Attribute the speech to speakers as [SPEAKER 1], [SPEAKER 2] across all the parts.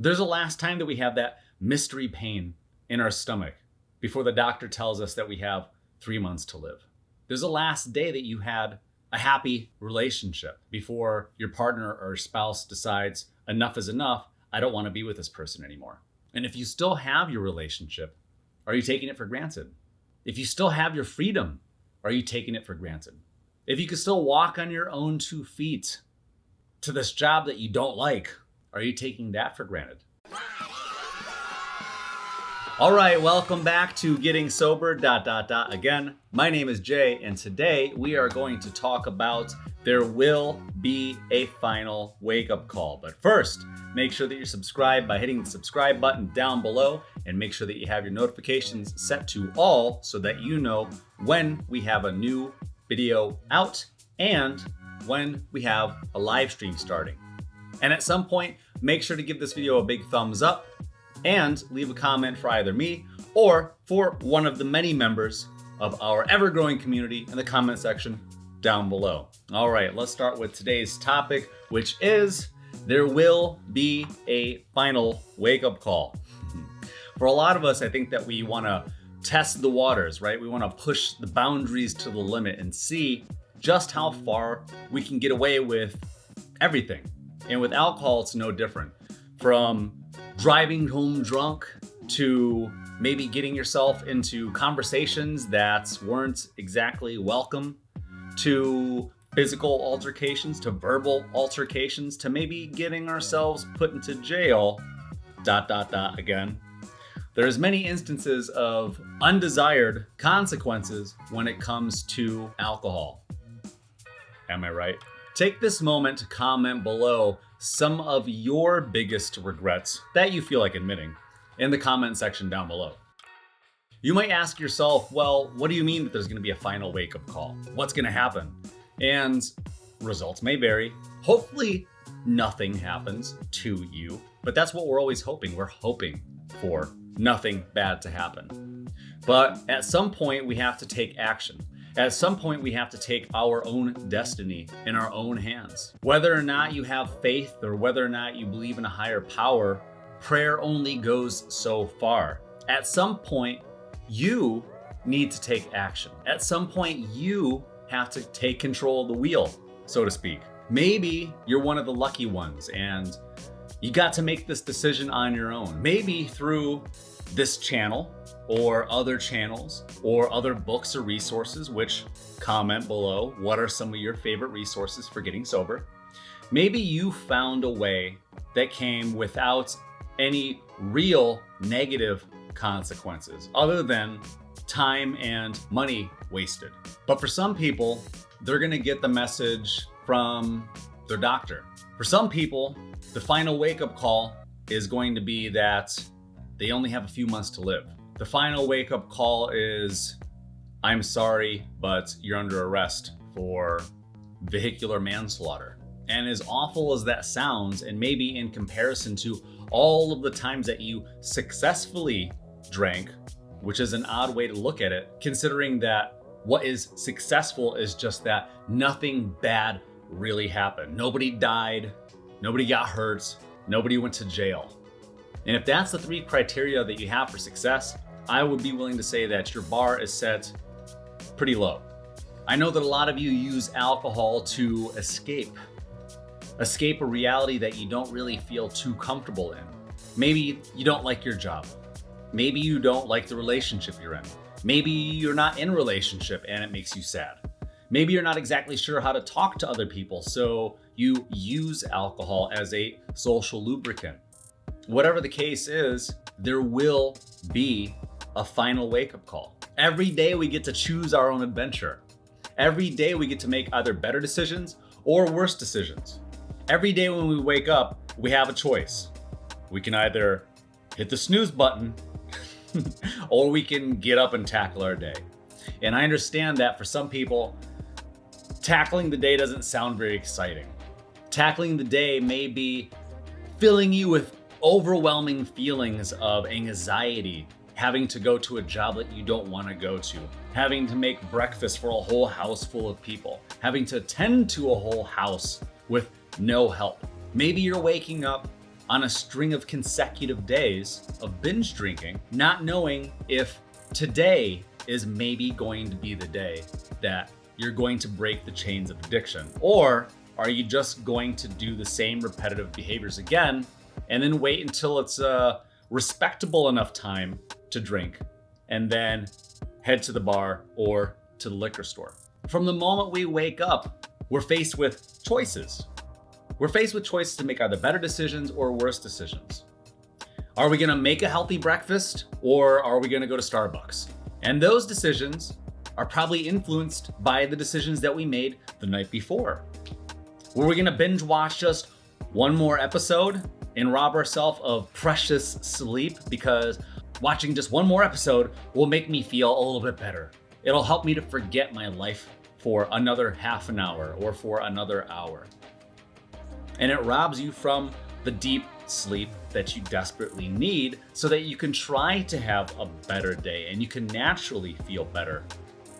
[SPEAKER 1] There's a last time that we have that mystery pain in our stomach before the doctor tells us that we have 3 months to live. There's a last day that you had a happy relationship before your partner or spouse decides enough is enough. I don't want to be with this person anymore. And if you still have your relationship, are you taking it for granted? If you still have your freedom, are you taking it for granted? If you can still walk on your own 2 feet to this job that you don't like, are you taking that for granted? All right, welcome back to Getting Sober, again. My name is Jay, and today we are going to talk about there will be a final wake-up call. But first, make sure that you're subscribed by hitting the subscribe button down below, and make sure that you have your notifications set to all so that you know when we have a new video out and when we have a live stream starting. And at some point, make sure to give this video a big thumbs up and leave a comment for either me or for one of the many members of our ever-growing community in the comment section down below. All right, let's start with today's topic, which is there will be a final wake-up call. For a lot of us, I think that we want to test the waters, right? We want to push the boundaries to the limit and see just how far we can get away with everything. And with alcohol, it's no different. From driving home drunk to maybe getting yourself into conversations that weren't exactly welcome, to physical altercations, to verbal altercations, to maybe getting ourselves put into jail, again. There's many instances of undesired consequences when it comes to alcohol. Am I right? Take this moment to comment below some of your biggest regrets that you feel like admitting in the comment section down below. You might ask yourself, well, what do you mean that there's going to be a final wake-up call? What's going to happen? And results may vary. Hopefully nothing happens to you, but that's what we're always hoping. We're hoping for nothing bad to happen. But at some point, we have to take action. At some point, we have to take our own destiny in our own hands. Whether or not you have faith or whether or not you believe in a higher power, prayer only goes so far. At some point, you need to take action. At some point, you have to take control of the wheel, so to speak. Maybe you're one of the lucky ones and you got to make this decision on your own. Maybe through this channel or other channels or other books or resources, which comment below what are some of your favorite resources for getting sober. Maybe you found a way that came without any real negative consequences other than time and money wasted. But for some people, they're gonna get the message from their doctor. For some people, the final wake-up call is going to be that they only have a few months to live. The final wake-up call is, I'm sorry, but you're under arrest for vehicular manslaughter. And as awful as that sounds, and maybe in comparison to all of the times that you successfully drank, which is an odd way to look at it, considering that what is successful is just that nothing bad really happened. Nobody died, nobody got hurt, nobody went to jail. And if that's the 3 criteria that you have for success, I would be willing to say that your bar is set pretty low. I know that a lot of you use alcohol to escape a reality that you don't really feel too comfortable in. Maybe you don't like your job. Maybe you don't like the relationship you're in. Maybe you're not in a relationship and it makes you sad. Maybe you're not exactly sure how to talk to other people, so you use alcohol as a social lubricant. Whatever the case is, there will be a final wake-up call. Every day we get to choose our own adventure. Every day we get to make either better decisions or worse decisions. Every day when we wake up, we have a choice. We can either hit the snooze button or we can get up and tackle our day. And I understand that for some people, tackling the day doesn't sound very exciting. Tackling the day may be filling you with overwhelming feelings of anxiety, having to go to a job that you don't want to go to, having to make breakfast for a whole house full of people, having to tend to a whole house with no help. Maybe you're waking up on a string of consecutive days of binge drinking, not knowing if today is maybe going to be the day that you're going to break the chains of addiction? Or are you just going to do the same repetitive behaviors again and then wait until it's a respectable enough time to drink and then head to the bar or to the liquor store? From the moment we wake up, we're faced with choices. We're faced with choices to make either better decisions or worse decisions. Are we gonna make a healthy breakfast or are we gonna go to Starbucks? And those decisions are probably influenced by the decisions that we made the night before. Were we gonna binge watch just one more episode and rob ourselves of precious sleep because watching just one more episode will make me feel a little bit better? It'll help me to forget my life for another half an hour or for another hour. And it robs you from the deep sleep that you desperately need so that you can try to have a better day and you can naturally feel better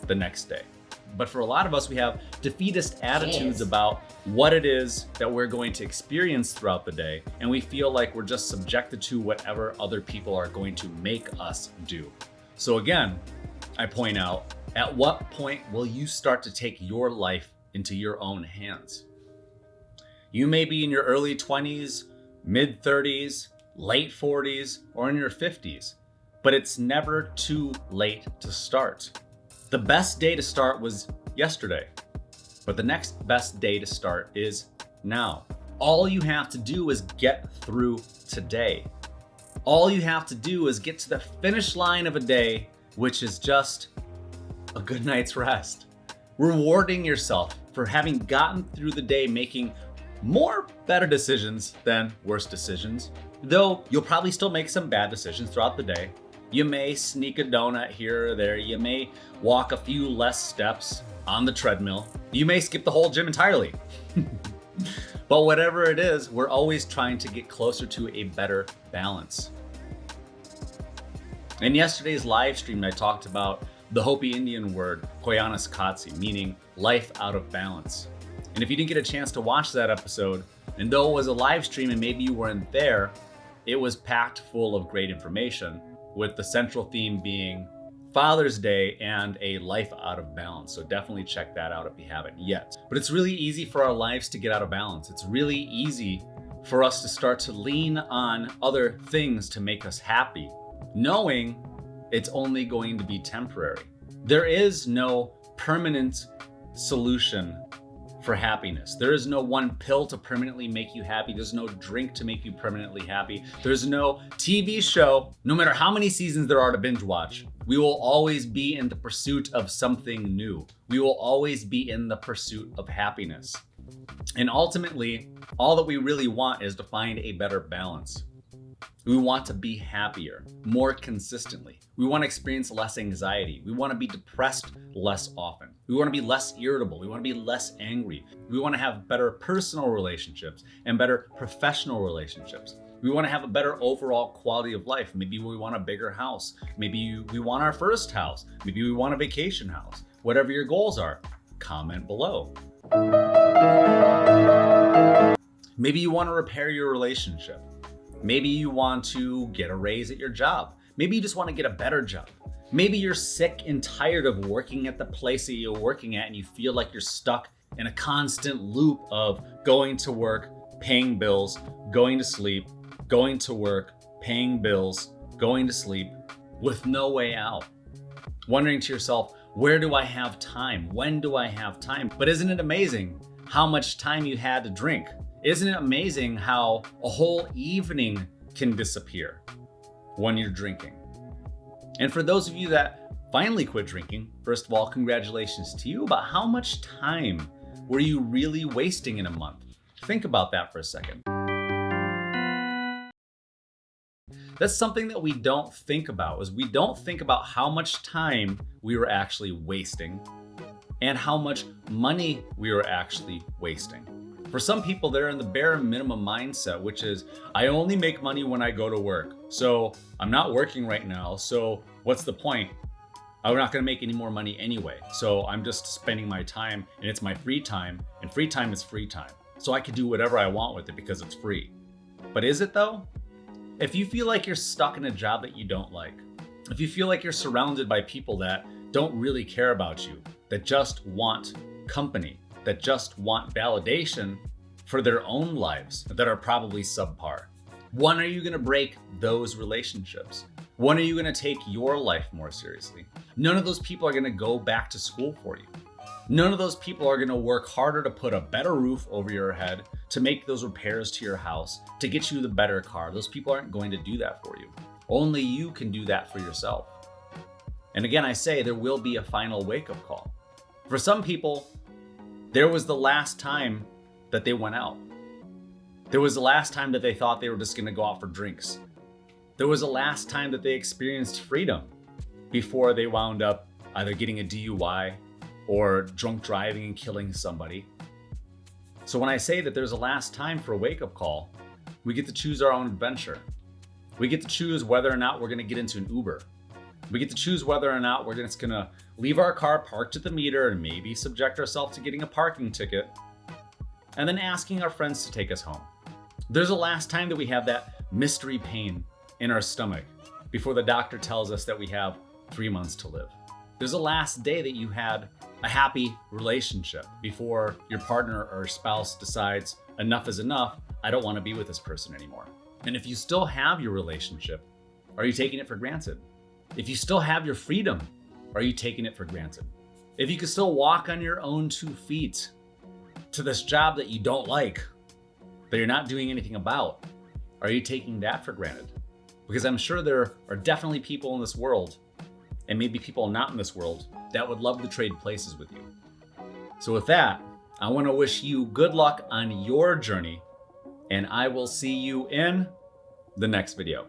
[SPEAKER 1] the next day. But for a lot of us, we have defeatist attitudes about what it is that we're going to experience throughout the day. And we feel like we're just subjected to whatever other people are going to make us do. So again, I point out, at what point will you start to take your life into your own hands? You may be in your early 20s, mid 30s, late 40s, or in your 50s, but it's never too late to start. The best day to start was yesterday, but the next best day to start is now. All you have to do is get through today. All you have to do is get to the finish line of a day, which is just a good night's rest. Rewarding yourself for having gotten through the day making more better decisions than worse decisions, though you'll probably still make some bad decisions throughout the day. You may sneak a donut here or there. You may walk a few less steps on the treadmill. You may skip the whole gym entirely. But whatever it is, we're always trying to get closer to a better balance. In yesterday's live stream, I talked about the Hopi Indian word, Koyaanisqatsi, meaning life out of balance. And if you didn't get a chance to watch that episode, and though it was a live stream and maybe you weren't there, it was packed full of great information, with the central theme being Father's Day and a life out of balance. So definitely check that out if you haven't yet. But it's really easy for our lives to get out of balance. It's really easy for us to start to lean on other things to make us happy, knowing it's only going to be temporary. There is no permanent solution for happiness. There is no one pill to permanently make you happy. There's no drink to make you permanently happy. There's no TV show, no matter how many seasons there are to binge watch. We will always be in the pursuit of something new. We will always be in the pursuit of happiness. And ultimately, all that we really want is to find a better balance. We want to be happier, more consistently. We want to experience less anxiety. We want to be depressed less often. We want to be less irritable. We want to be less angry. We want to have better personal relationships and better professional relationships. We want to have a better overall quality of life. Maybe we want a bigger house. Maybe we want our first house. Maybe we want a vacation house. Whatever your goals are, comment below. Maybe you want to repair your relationship. Maybe you want to get a raise at your job. Maybe you just want to get a better job. Maybe you're sick and tired of working at the place that you're working at and you feel like you're stuck in a constant loop of going to work, paying bills, going to sleep, going to work, paying bills, going to sleep, with no way out. Wondering to yourself, where do I have time? When do I have time? But isn't it amazing how much time you had to drink? Isn't it amazing how a whole evening can disappear when you're drinking? And for those of you that finally quit drinking, first of all, congratulations to you. But how much time were you really wasting in a month? Think about that for a second. That's something that we don't think about, is we don't think about how much time we were actually wasting and how much money we were actually wasting. For some people, they're in the bare minimum mindset, which is, I only make money when I go to work. So I'm not working right now. So what's the point? I'm not going to make any more money anyway. So I'm just spending my time and it's my free time, and free time is free time. So I can do whatever I want with it because it's free. But is it though? If you feel like you're stuck in a job that you don't like, if you feel like you're surrounded by people that don't really care about you, that just want company, that just want validation for their own lives that are probably subpar, when are you going to break those relationships? When are you going to take your life more seriously? None of those people are going to go back to school for you. None of those people are going to work harder to put a better roof over your head, to make those repairs to your house, to get you the better car. Those people aren't going to do that for you. Only you can do that for yourself. And again, I say there will be a final wake-up call. For some people, there was the last time that they went out. There was the last time that they thought they were just going to go out for drinks. There was the last time that they experienced freedom before they wound up either getting a DUI or drunk driving and killing somebody. So when I say that there's a last time for a wake-up call, we get to choose our own adventure. We get to choose whether or not we're going to get into an Uber. We get to choose whether or not we're just going to leave our car parked at the meter and maybe subject ourselves to getting a parking ticket, and then asking our friends to take us home. There's a last time that we have that mystery pain in our stomach before the doctor tells us that we have 3 months to live. There's a last day that you had a happy relationship before your partner or spouse decides enough is enough, I don't want to be with this person anymore. And if you still have your relationship, are you taking it for granted? If you still have your freedom, are you taking it for granted? If you can still walk on your own 2 feet to this job that you don't like, that you're not doing anything about, are you taking that for granted? Because I'm sure there are definitely people in this world, and maybe people not in this world, that would love to trade places with you. So with that, I want to wish you good luck on your journey, and I will see you in the next video.